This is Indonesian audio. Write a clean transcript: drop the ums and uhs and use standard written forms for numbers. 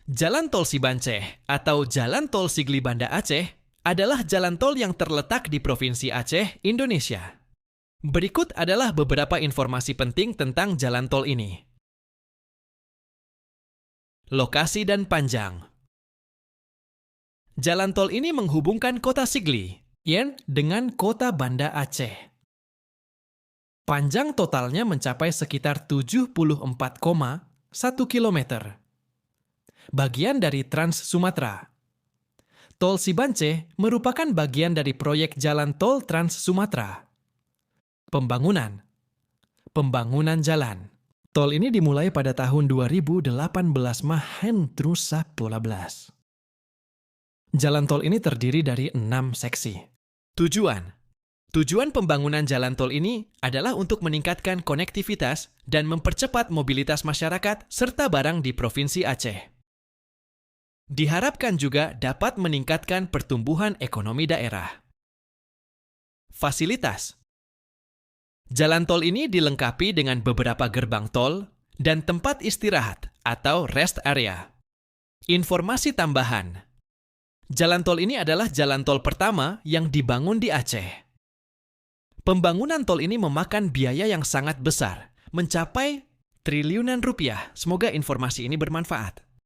Jalan Tol Sibanceh atau Jalan Tol Sigli Banda Aceh adalah jalan tol yang terletak di Provinsi Aceh, Indonesia. Berikut adalah beberapa informasi penting tentang jalan tol ini. Lokasi dan panjang. Jalan tol ini menghubungkan kota Sigli, Yen, dengan kota Banda Aceh. Panjang totalnya mencapai sekitar 74,1 kilometer. Bagian dari Trans Sumatera. Tol Sibanceh merupakan bagian dari proyek jalan tol Trans Sumatera. Pembangunan jalan. Tol ini dimulai pada tahun 2018 Mahen Trusa Pola Belas. Jalan tol ini terdiri dari 6 seksi. Tujuan pembangunan jalan tol ini adalah untuk meningkatkan konektivitas dan mempercepat mobilitas masyarakat serta barang di Provinsi Aceh. Diharapkan juga dapat meningkatkan pertumbuhan ekonomi daerah. Fasilitas. Jalan tol ini dilengkapi dengan beberapa gerbang tol dan tempat istirahat atau rest area. Informasi tambahan. Jalan tol ini adalah jalan tol pertama yang dibangun di Aceh. Pembangunan tol ini memakan biaya yang sangat besar, mencapai triliunan rupiah. Semoga informasi ini bermanfaat.